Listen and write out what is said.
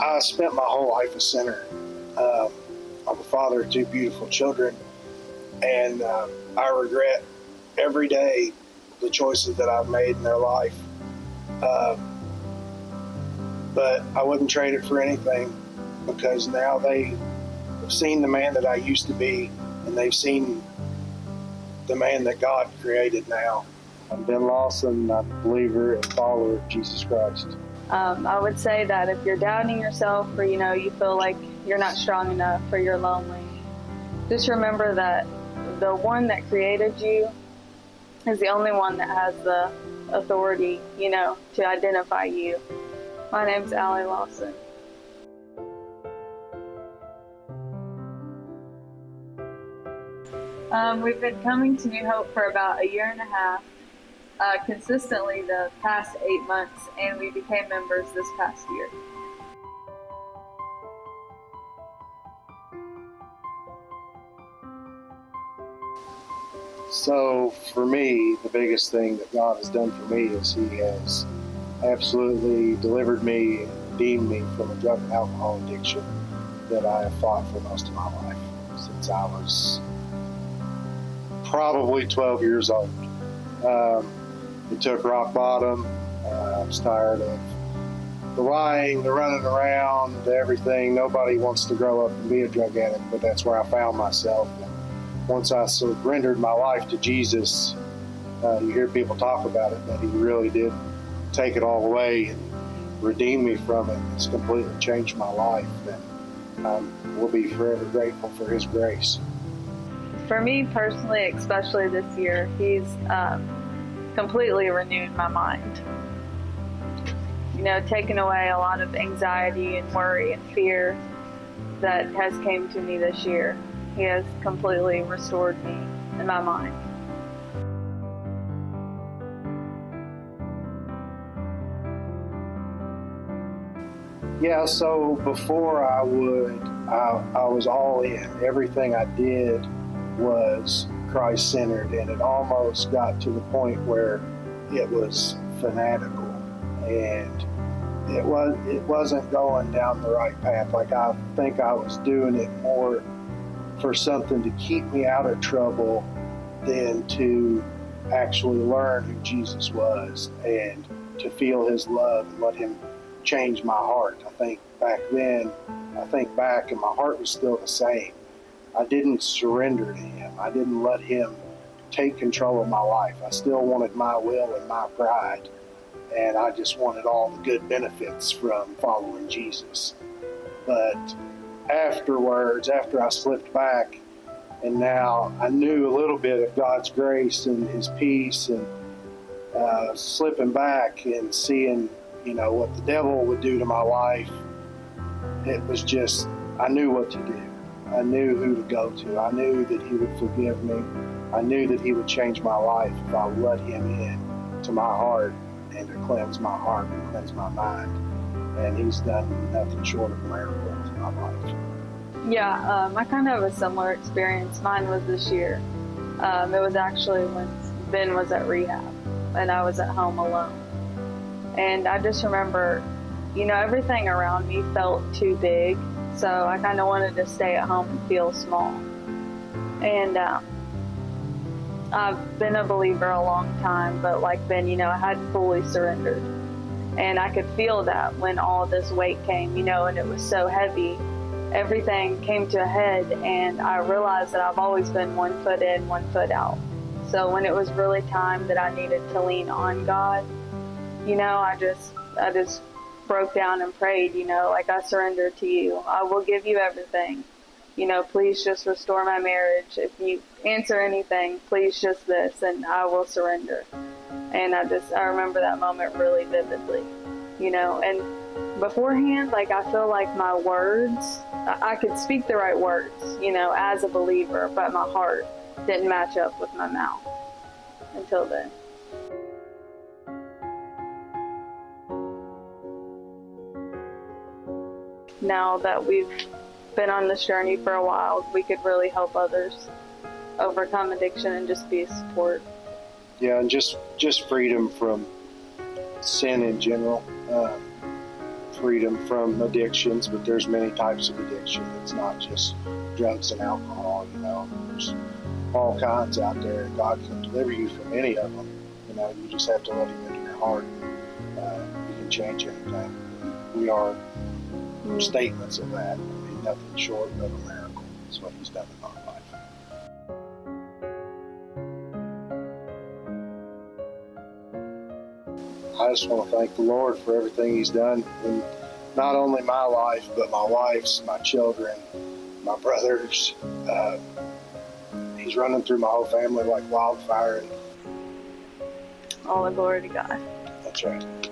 I spent my whole life a sinner. I'm a father of two beautiful children, and I regret every day the choices that I've made in their life. But I wouldn't trade it for anything, because now they have seen the man that I used to be, and they've seen the man that God created now. I'm Aly Lawson. I'm a believer and follower of Jesus Christ. I would say that if you're doubting yourself, or you feel like you're not strong enough, or you're lonely, just remember that the one that created you is the only one that has the authority, to identify you. My name's Aly Lawson. We've been coming to New Hope for about a year and a half, consistently the past 8 months, and we became members this past year. So for me, the biggest thing that God has done for me is He has absolutely delivered me and redeemed me from a drug and alcohol addiction that I have fought for most of my life, since I was probably 12 years old. It took rock bottom. I was tired of the lying, the running around, everything. Nobody wants to grow up and be a drug addict, but that's where I found myself. And once I surrendered my life to Jesus, you hear people talk about it, but He really did take it all away and redeem me from it. It's completely changed my life, and I will be forever grateful for His grace. For me personally, especially this year, He's completely renewed my mind. Taken away a lot of anxiety and worry and fear that has came to me this year. He has completely restored me in my mind. Yeah, so before I was all in. Everything I did was Christ-centered, and it almost got to the point where it was fanatical, and it wasn't going down the right path. Like, I think I was doing it more for something to keep me out of trouble than to actually learn who Jesus was and to feel His love and let Him change my heart. I think back and my heart was still the same. I didn't surrender to Him. I didn't let Him take control of my life. I still wanted my will and my pride, and I just wanted all the good benefits from following Jesus. But afterwards, after I slipped back, and now I knew a little bit of God's grace and His peace, and slipping back and seeing, what the devil would do to my life, it was just, I knew what to do. I knew who to go to. I knew that He would forgive me. I knew that He would change my life if I would let Him in to my heart and to cleanse my heart and cleanse my mind. And He's done nothing short of miracles in my life. Yeah, I kind of have a similar experience. Mine was this year. It was actually when Ben was at rehab and I was at home alone. And I just remember, everything around me felt too big. So I kind of wanted to stay at home and feel small. And I've been a believer a long time, but like Ben, I hadn't fully surrendered. And I could feel that when all this weight came, and it was so heavy. Everything came to a head, and I realized that I've always been 1 foot in, 1 foot out. So when it was really time that I needed to lean on God, I just broke down and prayed, like, I surrender to You. I will give You everything. Please just restore my marriage. If You answer anything, please just this, and I will surrender. And I remember that moment really vividly, and beforehand, like, I feel like my words, I could speak the right words, as a believer, but my heart didn't match up with my mouth until then. Now that we've been on this journey for a while, we could really help others overcome addiction and just be a support. Yeah, and just freedom from sin in general. freedom from addictions, but there's many types of addiction. It's not just drugs and alcohol, you know. There's all kinds out there, and God can deliver you from any of them. You know, you just have to let Him into your heart. He can change anything. We are statements of that. I mean, nothing short of a miracle. That's what He's done in our life. I just want to thank the Lord for everything He's done in not only my life, but my wife's, my children, my brothers. He's running through my whole family like wildfire. All the glory to God. That's right.